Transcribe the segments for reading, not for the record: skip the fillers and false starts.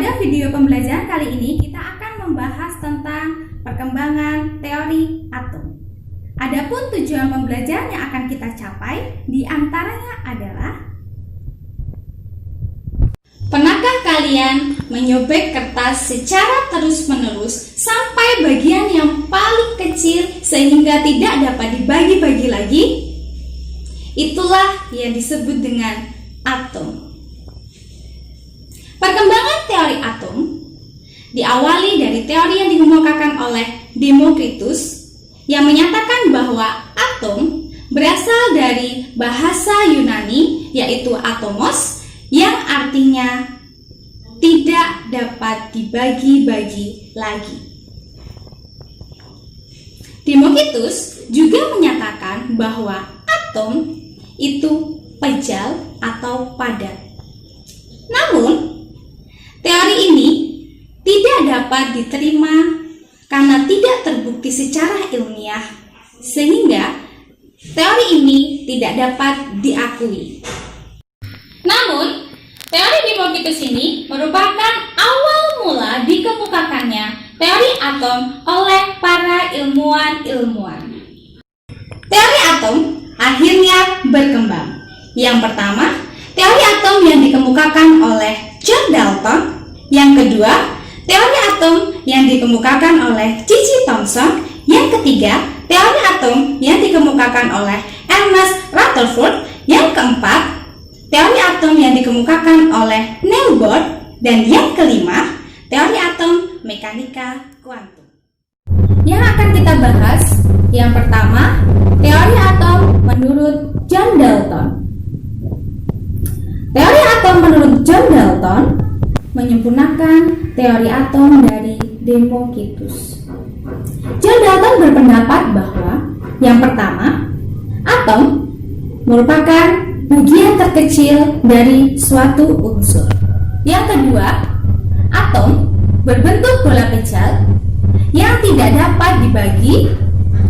Pada video pembelajaran kali ini kita akan membahas tentang perkembangan teori atom. Adapun tujuan pembelajaran yang akan kita capai diantaranya adalah: pernahkah kalian menyobek kertas secara terus-menerus sampai bagian yang paling kecil sehingga tidak dapat dibagi-bagi lagi? Itulah yang disebut dengan atom. Perkembangan teori atom diawali dari teori yang dikemukakan oleh Demokritus yang menyatakan bahwa atom berasal dari bahasa Yunani yaitu atomos, yang artinya tidak dapat dibagi-bagi lagi. Demokritus juga menyatakan bahwa atom itu pejal atau padat. Namun, teori ini tidak dapat diterima karena tidak terbukti secara ilmiah, sehingga teori ini tidak dapat diakui. Namun, teori Demokritus ini merupakan awal mula dikemukakannya teori atom oleh para ilmuwan. Teori atom akhirnya berkembang. Yang pertama, teori atom yang dikemukakan oleh John Dalton. Yang kedua, teori atom yang dikemukakan oleh C.C. Thomson. Yang ketiga, teori atom yang dikemukakan oleh Ernest Rutherford. Yang keempat, teori atom yang dikemukakan oleh Niels Bohr. Dan yang kelima, teori atom mekanika kuantum. Yang akan kita bahas, yang pertama, teori atom menurut John Dalton. Teori atom menurut John Dalton menyempurnakan teori atom dari Demokritus. John Dalton berpendapat bahwa yang pertama, atom merupakan bagian terkecil dari suatu unsur. Yang kedua, atom berbentuk bola pejal yang tidak dapat dibagi,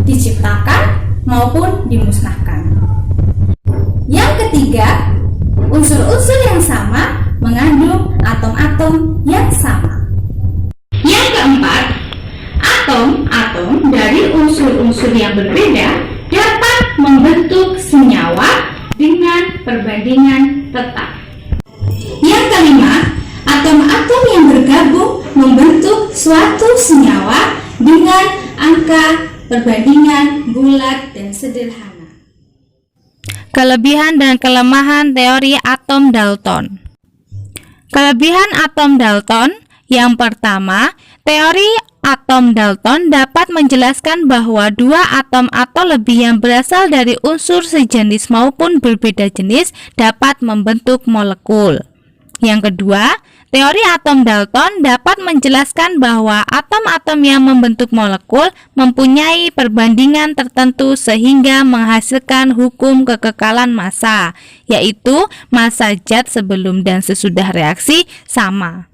diciptakan maupun dimusnahkan. Yang ketiga, unsur-unsur yang sama mengandung atom-atom yang sama. Yang keempat, atom-atom dari unsur-unsur yang berbeda dapat membentuk senyawa dengan perbandingan tetap. Yang kelima, atom-atom yang bergabung membentuk suatu senyawa dengan angka perbandingan bulat dan sederhana. Kelebihan dan kelemahan teori atom Dalton. Kelebihan atom Dalton: yang pertama, teori atom Dalton dapat menjelaskan bahwa dua atom atau lebih yang berasal dari unsur sejenis maupun berbeda jenis dapat membentuk molekul. Yang kedua, teori atom Dalton dapat menjelaskan bahwa atom-atom yang membentuk molekul mempunyai perbandingan tertentu sehingga menghasilkan hukum kekekalan massa, yaitu massa zat sebelum dan sesudah reaksi sama.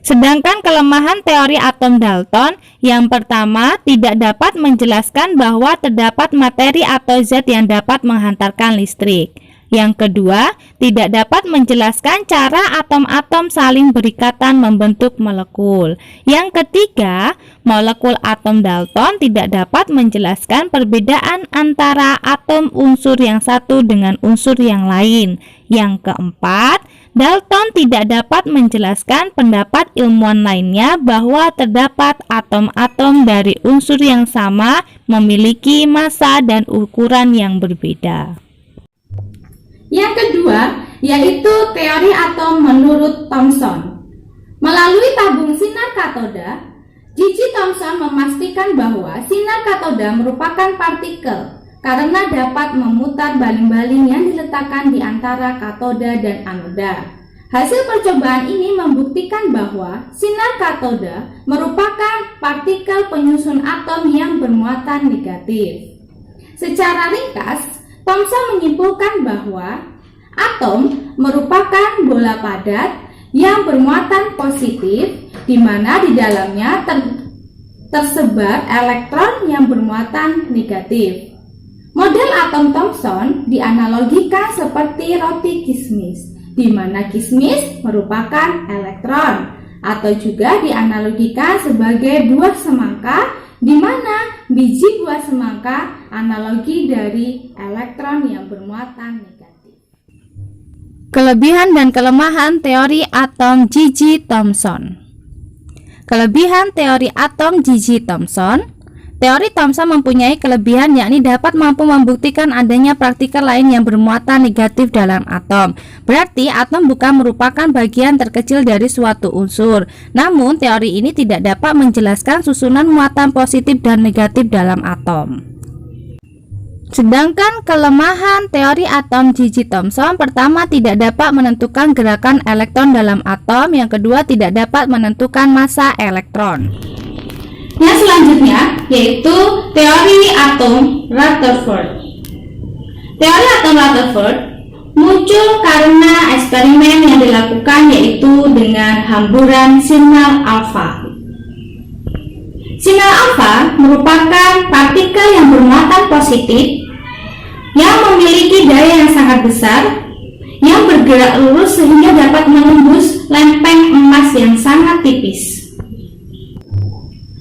Sedangkan kelemahan teori atom Dalton, yang pertama, tidak dapat menjelaskan bahwa terdapat materi atau zat yang dapat menghantarkan listrik. Yang kedua, tidak dapat menjelaskan cara atom-atom saling berikatan membentuk molekul. Yang ketiga, molekul atom Dalton tidak dapat menjelaskan perbedaan antara atom unsur yang satu dengan unsur yang lain. Yang keempat, Dalton tidak dapat menjelaskan pendapat ilmuwan lainnya bahwa terdapat atom-atom dari unsur yang sama memiliki massa dan ukuran yang berbeda. Yang kedua, yaitu teori atom menurut Thomson. Melalui tabung sinar katoda, C.C. Thomson memastikan bahwa sinar katoda merupakan partikel karena dapat memutar baling-baling yang diletakkan di antara katoda dan anoda. Hasil percobaan ini membuktikan bahwa sinar katoda merupakan partikel penyusun atom yang bermuatan negatif. Secara ringkas, Thomson menyimpulkan bahwa atom merupakan bola padat yang bermuatan positif, di mana di dalamnya tersebar elektron yang bermuatan negatif. Model atom Thomson dianalogikan seperti roti kismis, di mana kismis merupakan elektron, atau juga dianalogikan sebagai buah semangka, di mana biji buah semangka analogi dari elektron yang bermuatan negatif. Kelebihan dan kelemahan teori atom J.J. Thomson. Kelebihan teori atom J.J. Thomson. Teori Thomson mempunyai kelebihan yakni dapat mampu membuktikan adanya partikel lain yang bermuatan negatif dalam atom. Berarti atom bukan merupakan bagian terkecil dari suatu unsur. Namun teori ini tidak dapat menjelaskan susunan muatan positif dan negatif dalam atom. Sedangkan kelemahan teori atom J.J. Thomson, pertama tidak dapat menentukan gerakan elektron dalam atom, yang kedua tidak dapat menentukan massa elektron. Yang selanjutnya yaitu teori atom Rutherford. Teori atom Rutherford muncul karena eksperimen yang dilakukan yaitu dengan hamburan sinyal alfa. Sinyal alfa merupakan partikel yang bermuatan positif yang memiliki daya yang sangat besar yang bergerak lurus sehingga dapat menembus lempeng emas yang sangat tipis.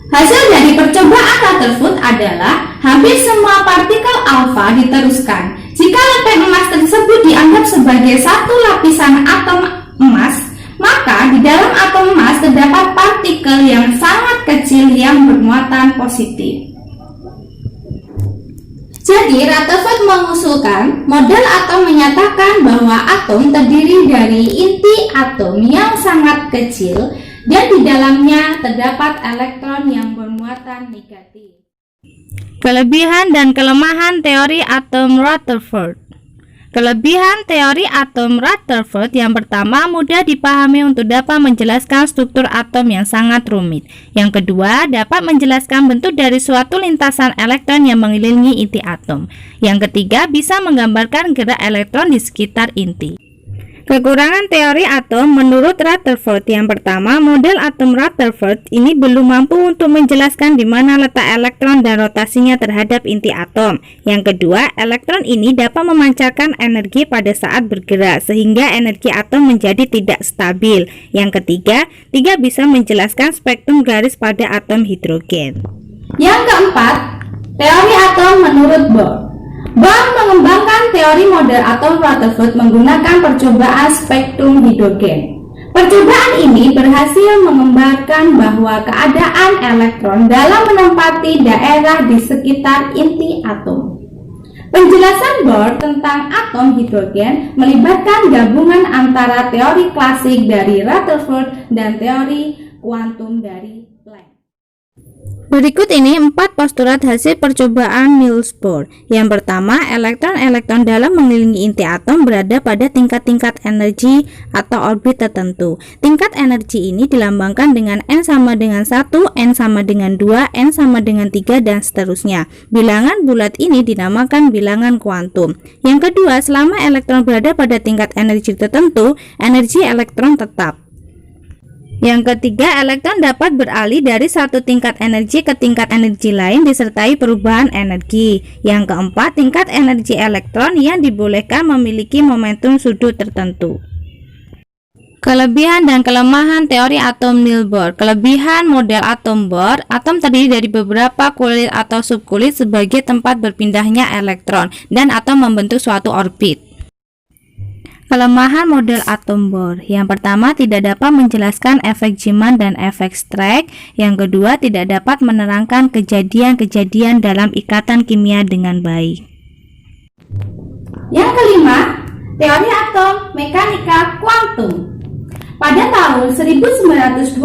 Hasil dari percobaan Rutherford adalah hampir semua partikel alfa diteruskan. Jika lempeng emas tersebut dianggap sebagai satu lapisan atom emas, maka di dalam atom emas terdapat partikel yang sangat kecil yang bermuatan positif. Jadi Rutherford mengusulkan model atom menyatakan bahwa atom terdiri dari inti atom yang sangat kecil dan di dalamnya terdapat elektron yang bermuatan negatif. Kelebihan dan kelemahan teori atom Rutherford. Kelebihan teori atom Rutherford yang pertama, mudah dipahami untuk dapat menjelaskan struktur atom yang sangat rumit. Yang kedua, dapat menjelaskan bentuk dari suatu lintasan elektron yang mengelilingi inti atom. Yang ketiga, bisa menggambarkan gerak elektron di sekitar inti. Kekurangan teori atom menurut Rutherford. Yang pertama, model atom Rutherford ini belum mampu untuk menjelaskan di mana letak elektron dan rotasinya terhadap inti atom. Yang kedua, elektron ini dapat memancarkan energi pada saat bergerak sehingga energi atom menjadi tidak stabil. Yang ketiga, tidak bisa menjelaskan spektrum garis pada atom hidrogen. Yang keempat, teori atom menurut Bohr. Bohr mengembangkan teori model atom Rutherford menggunakan percobaan spektrum hidrogen. Percobaan ini berhasil menggambarkan bahwa keadaan elektron dalam menempati daerah di sekitar inti atom. Penjelasan Bohr tentang atom hidrogen melibatkan gabungan antara teori klasik dari Rutherford dan teori kuantum dari Planck. Berikut ini 4 postulat hasil percobaan Niels Bohr. Yang pertama, elektron-elektron dalam mengelilingi inti atom berada pada tingkat-tingkat energi atau orbit tertentu. Tingkat energi ini dilambangkan dengan N sama dengan 1, N sama dengan 2, N sama dengan 3, dan seterusnya. Bilangan bulat ini dinamakan bilangan kuantum. Yang kedua, selama elektron berada pada tingkat energi tertentu, energi elektron tetap. Yang ketiga, elektron dapat beralih dari satu tingkat energi ke tingkat energi lain disertai perubahan energi. Yang keempat, tingkat energi elektron yang dibolehkan memiliki momentum sudut tertentu. Kelebihan dan kelemahan teori atom Niels Bohr. Kelebihan model atom Bohr, atom terdiri dari beberapa kulit atau subkulit sebagai tempat berpindahnya elektron dan atom membentuk suatu orbit. Kelemahan model atom Bohr. Yang pertama, tidak dapat menjelaskan efek Zeeman dan efek Stark. Yang kedua, tidak dapat menerangkan kejadian-kejadian dalam ikatan kimia dengan baik. Yang kelima, teori atom mekanika kuantum. Pada tahun 1924,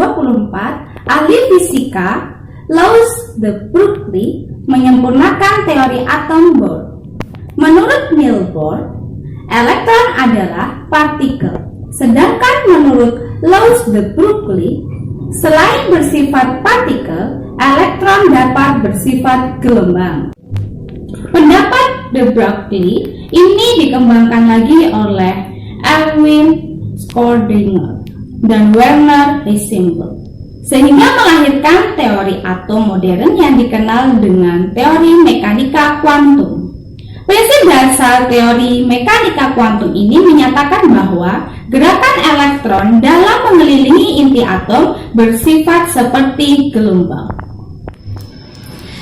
ahli fisika Louis de Broglie menyempurnakan teori atom Bohr. Menurut Niels Bohr, elektron adalah partikel, sedangkan menurut Louis de Broglie, selain bersifat partikel, elektron dapat bersifat gelombang. Pendapat de Broglie ini dikembangkan lagi oleh Erwin Schrödinger dan Werner Heisenberg, sehingga melahirkan teori atom modern yang dikenal dengan teori mekanika kuantum. Prinsip dasar teori mekanika kuantum ini menyatakan bahwa gerakan elektron dalam mengelilingi inti atom bersifat seperti gelombang.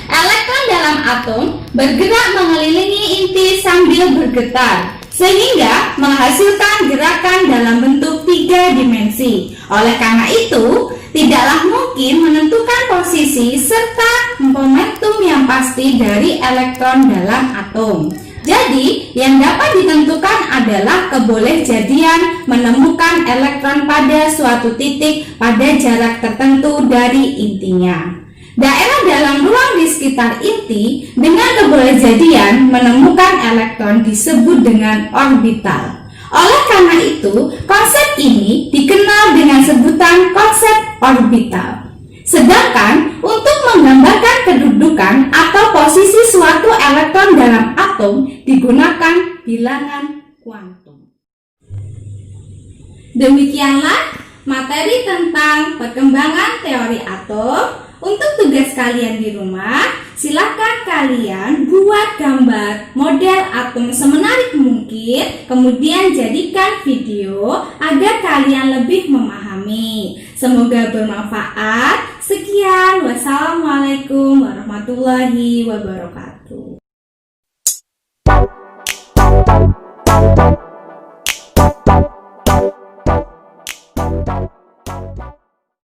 Elektron dalam atom bergerak mengelilingi inti sambil bergetar, sehingga menghasilkan gerakan dalam bentuk 3 dimensi. Oleh karena itu, tidaklah mungkin menentukan posisi serta momentum yang pasti dari elektron dalam atom. Jadi, yang dapat ditentukan adalah kebolehjadian menemukan elektron pada suatu titik pada jarak tertentu dari intinya. Daerah dalam ruang di sekitar inti dengan kebolehjadian menemukan elektron disebut dengan orbital. Oleh karena itu, konsep ini dikenal dengan sebutan konsep orbital. Sedangkan untuk menggambarkan kedudukan atau posisi suatu elektron dalam atom digunakan bilangan kuantum. Demikianlah materi tentang perkembangan teori atom. Untuk tugas kalian di rumah, silakan kalian buat gambar model atom semenarik mungkin, kemudian jadikan video agar kalian lebih memahami. Semoga bermanfaat. Sekian, wassalamualaikum warahmatullahi wabarakatuh.